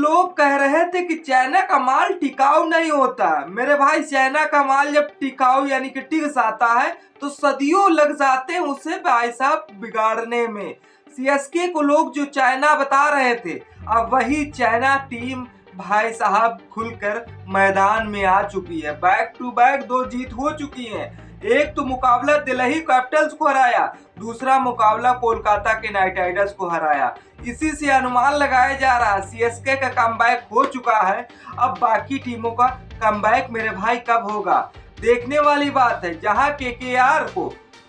लोग कह रहे थे कि चाइना का माल टिकाऊ नहीं होता। मेरे भाई, चाइना का माल जब टिकाऊ यानी कि टिक जाता है तो सदियों लग जाते हैं उसे भाई साहब बिगाड़ने में। सीएसके को लोग जो चाइना बता रहे थे, अब वही चाइना टीम भाई साहब खुलकर मैदान में आ चुकी है। बैक टू बैक 2 जीत हो चुकी है। एक तो मुकाबला दिल्ली कैपिटल्स को हराया, दूसरा मुकाबला कोलकाता के नाइट राइडर्स को हराया। इसी से अनुमान लगाया जा रहा है सीएसके का कमबैक हो चुका है। अब बाकी टीमों का कमबैक मेरे भाई कब होगा, देखने वाली बात है। जहां केकेआर को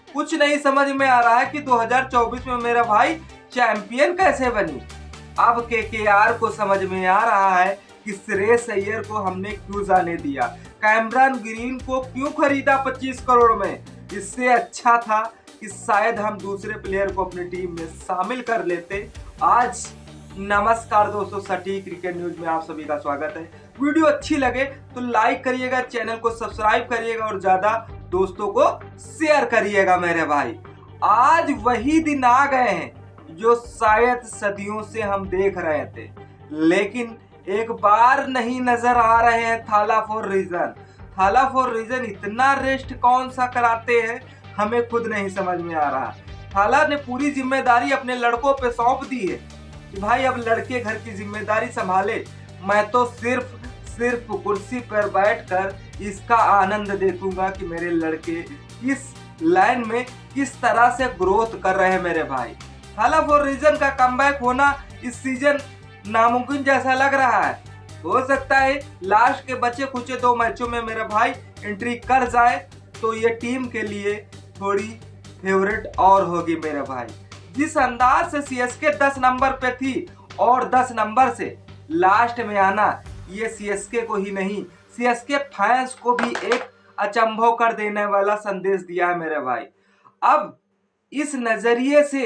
कुछ नहीं समझ में आ रहा है कि 2024 में मेरा भाई चैंपियन कैसे बनी, अब केकेआर को समझ में आ रहा है कि श्रेयस अय्यर को हमने क्यों जाने दिया, कैमरन ग्रीन को क्यों खरीदा 25 करोड़ में। इससे अच्छा था कि शायद हम दूसरे प्लेयर को अपनी टीम में शामिल कर लेते। आज नमस्कार दोस्तों, सटीक क्रिकेट न्यूज में आप सभी का स्वागत है। वीडियो अच्छी लगे तो लाइक करिएगा, चैनल को सब्सक्राइब करिएगा और ज्यादा दोस्तों को शेयर करिएगा मेरे भाई। आज वही दिन आ गए हैं जो शायद सदियों से हम देख रहे थे, लेकिन एक बार नहीं नजर आ रहे हैं थाला फॉर रीजन। थाला फॉर रीजन इतना रेस्ट कौन सा कराते हैं हमें खुद नहीं समझ में आ रहा। थाला ने पूरी जिम्मेदारी अपने लड़कों पे सौंप दी है कि भाई अब लड़के घर की जिम्मेदारी संभाले, मैं तो सिर्फ कुर्सी पर बैठकर इसका आनंद देखूंगा कि मेरे लड़के इस लाइन में किस तरह से ग्रोथ कर रहे हैं मेरे भाई। थाला फॉर रीजन का कमबैक होना इस सीजन नामुमकिन जैसा लग रहा है। हो सकता है लास्ट के बचे कुछ 2 मैचों में मेरा भाई एंट्री कर जाए तो ये टीम के लिए थोड़ी फेवरेट और होगी मेरे भाई। जिस अंदाज से सीएसके 10 नंबर पे थी और 10 नंबर से लास्ट में आना, ये सीएसके को ही नहीं सीएसके फैंस को भी एक अचंभव कर देने वाला संदेश दिया है मेरे भाई। अब इस नजरिए से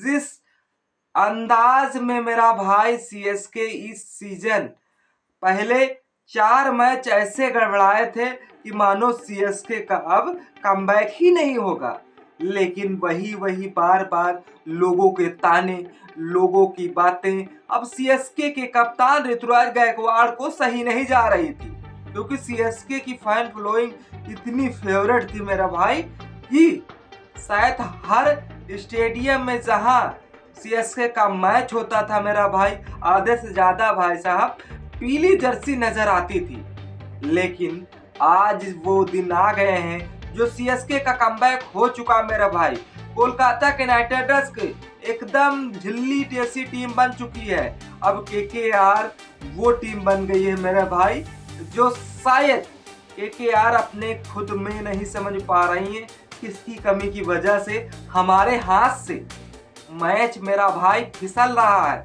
जिस अंदाज में मेरा भाई सीएसके इस सीजन पहले 4 मैच ऐसे गड़बड़ाए थे कि मानो सीएसके का अब कमबैक ही नहीं होगा, लेकिन वही बार बार लोगों के ताने, लोगों की बातें अब सीएसके के कप्तान ऋतुराज गायकवाड़ को सही नहीं जा रही थी, क्योंकि सीएसके की फैन फॉलोइंग इतनी फेवरेट थी मेरा भाई कि शायद हर स्टेडियम में जहां सीएसके का मैच होता था मेरा भाई, आधे से ज्यादा भाई साहब पीली जर्सी नजर आती थी। लेकिन आज वो दिन आ गए हैं जो सीएसके का कमबैक हो चुका मेरा भाई। कोलकाता के नाइट राइडर्स के एकदम झिल्ली जैसी टीम बन चुकी है। अब केकेआर वो टीम बन गई है मेरा भाई जो शायद केकेआर अपने खुद में नहीं समझ पा रही है किसकी कमी की वजह से हमारे हाथ से मैच मेरा भाई फिसल रहा है।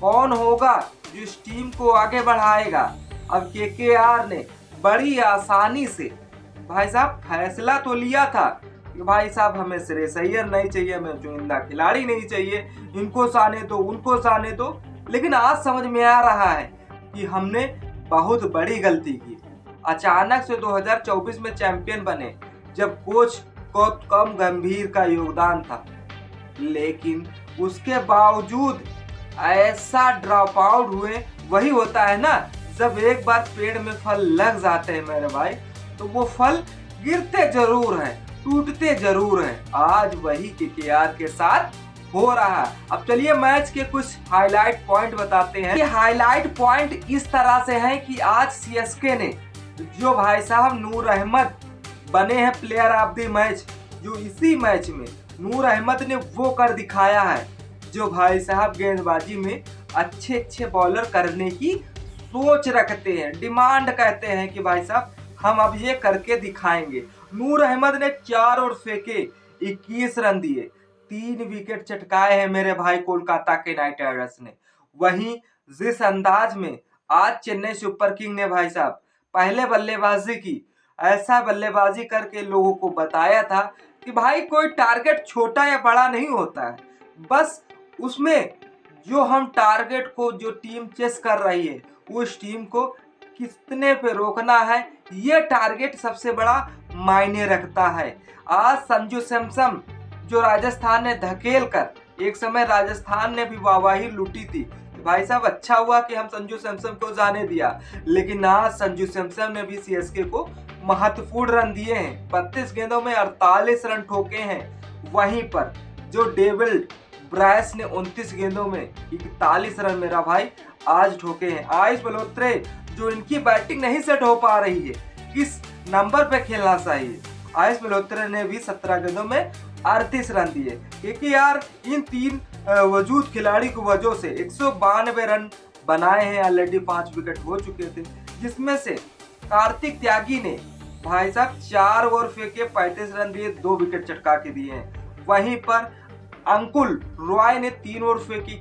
कौन होगा जो इस टीम को आगे बढ़ाएगा। अब केकेआर ने बड़ी आसानी से भाई साहब फैसला तो लिया था कि भाई साहब हमें श्रेयस अय्यर नहीं चाहिए, हमें चुनिंदा खिलाड़ी नहीं चाहिए, इनको साने दो उनको साने दो, लेकिन आज समझ में आ रहा है कि हमने बहुत बड़ी गलती की। अचानक से 2024 में चैंपियन बने जब कोच गौतम गंभीर का योगदान था, लेकिन उसके बावजूद ऐसा ड्रॉप आउट हुए। वही होता है ना, जब एक बार पेड़ में फल लग जाते हैं मेरे भाई तो वो फल गिरते जरूर हैं, टूटते जरूर हैं। आज वही केकेआर के साथ हो रहा है। अब चलिए मैच के कुछ हाईलाइट पॉइंट बताते हैं। ये हाईलाइट पॉइंट इस तरह से हैं कि आज सीएसके ने जो भाई साहब नूर अहमद बने हैं प्लेयर ऑफ द मैच, जो इसी मैच में नूर अहमद ने वो कर दिखाया है जो भाई साहब गेंदबाजी में अच्छे बॉलर करने की सोच रखते हैं, डिमांड कहते हैं कि भाई साहब हम अब ये करके दिखाएंगे। नूर अहमद ने 4 ओवर फेंके, 21 रन दिए, 3 विकेट चटकाए हैं मेरे भाई कोलकाता के नाइट राइडर्स ने। वहीं जिस अंदाज में आज चेन्नई सुपर किंग ने भाई साहब पहले बल्लेबाजी की, ऐसा बल्लेबाजी करके लोगों को बताया था कि भाई कोई टारगेट छोटा या बड़ा नहीं होता है, बस उसमें जो हम टारगेट को जो टीम चेस कर रही है उस टीम को कितने पे रोकना है, ये टारगेट सबसे बड़ा मायने रखता है। आज संजू सैमसन जो राजस्थान ने धकेल कर, एक समय राजस्थान ने भी वाहवाही लूटी थी भाई साहब अच्छा हुआ कि हम संजू सैमसन को जाने दिया, लेकिन आज संजू सैमसन ने भी सीएसके को महत्वपूर्ण रन दिए हैं। 32 गेंदों में 48 रन ठोके हैं। वहीं पर जो डेविड ब्रायस ने 29 गेंदों में 41 रन मेरा भाई आज ठोके हैं। आयुष मल्होत्रा जो इनकी बैटिंग नहीं सेट हो पा रही है, किस नंबर पे खेलना चाहिए, आयुष मल्होत्रा ने भी 17 गेंदों में 38 रन दिए। क्योंकि यार इन तीन वजूद खिलाड़ी की वजह से 192 रन बनाए हैं। ऑलरेडी 5 विकेट हो चुके थे, जिसमें से कार्तिक त्यागी ने भाई साहब 4 ओवर फेंके 35 रन दिए, 2 विकेट चटका के दिए हैं। वहीं पर अंकुल रॉय ने 3 ओवर फेंके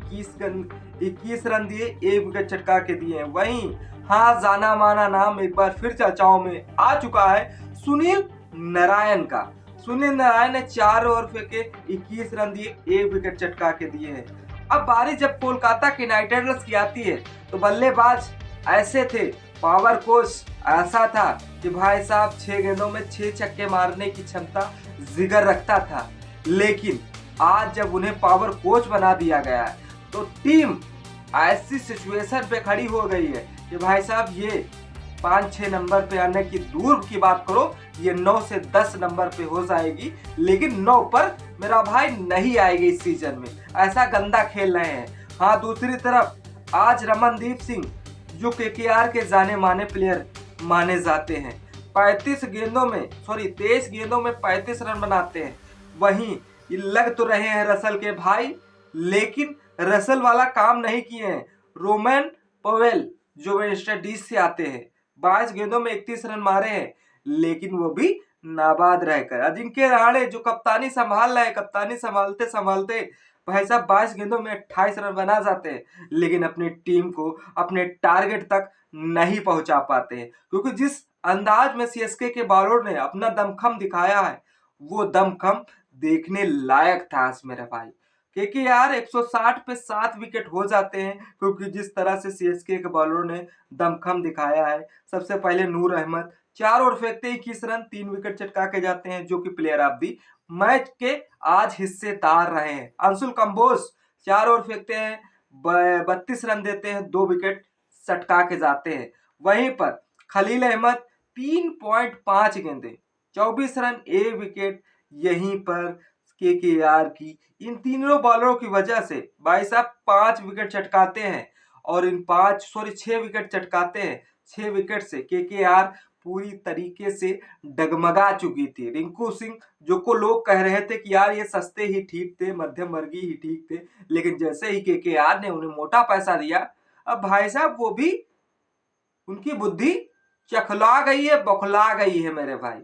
21 रन दिए, 1 विकेट चटका के दिए हैं। वहीं हाँ जाना माना नाम एक बार फिर चर्चाओं में आ चुका है सुनील नारायण का। सुनील नारायण ने 4 ओवर फेंके 21 रन दिए, 1 विकेट चटका के दिए हैं। अब बारी जब कोलकाता की नाइट राइडर्स की आती है तो बल्लेबाज ऐसे थे, पावर कोच ऐसा था कि भाई साहब 6 गेंदों में 6 छक्के मारने की क्षमता जिगर रखता था। लेकिन आज जब उन्हें पावर कोच बना दिया गया है तो टीम ऐसी सिचुएशन पे खड़ी हो गई है कि भाई साहब ये 5-6 नंबर पे आने की दूर की बात करो, ये 9 से 10 नंबर पे हो जाएगी, लेकिन 9 पर मेरा भाई नहीं आएगी इस सीजन में। ऐसा गंदा खेल रहे हैं। हाँ दूसरी तरफ आज रमनदीप सिंह जो केकेआर के जाने माने प्लेयर माने जाते हैं, 23 गेंदों में 35 रन बनाते हैं। वहीं लग तो रहे हैं रसल के भाई, लेकिन रसल वाला काम नहीं किए हैं। रोमन पवेल जो वेस्ट इंडीज से आते हैं, 22 गेंदों में 31 रन मारे हैं, लेकिन वो भी नाबाद रहकर। अजिंक्य रहाणे जो कप्तानी संभाल रहे हैं, कप्तानी संभालते संभालते भाई साहब 22 गेंदों में 28 रन बना जाते हैं, लेकिन अपनी टीम को अपने टारगेट तक नहीं पहुंचा पाते हैं। क्योंकि जिस अंदाज में सीएसके के बॉलर ने अपना दमखम दिखाया है, वो दमखम देखने लायक था मेरे भाई। क्योंकि यार 160 पे 7 विकेट हो जाते हैं, क्योंकि जिस तरह से सीएसके के बॉलरों ने दमखम दिखाया है। सबसे पहले नूर अहमद 4 ओवर फेंकते 21 रन, 3 विकेट चटका के जाते हैं, जो कि प्लेयर ऑफ दी मैच के आज हिस्सेदार रहे हैं। अंशुल कंबोज 4 ओवर फेंकते हैं, 32 रन देते हैं, 2 विकेट चटका के जाते हैं। वहीं पर खलील अहमद 3.5 गेंदे 24 रन, 1 विकेट। यहीं पर केकेआर की इन तीनों बॉलरों की वजह से भाई साहब 5 विकेट चटकाते हैं, और इन 6 विकेट चटकाते हैं। 6 विकेट से केकेआर पूरी तरीके से डगमगा चुकी थी। रिंकू सिंह जो को लोग कह रहे थे कि यार ये सस्ते ही ठीक थे, मध्यम वर्गीय ही ठीक थे, लेकिन जैसे ही केकेआर ने उन्हें मोटा पैसा दिया, अब भाई साहब वो भी उनकी बुद्धि चखला गई है, बौखला गई है मेरे भाई।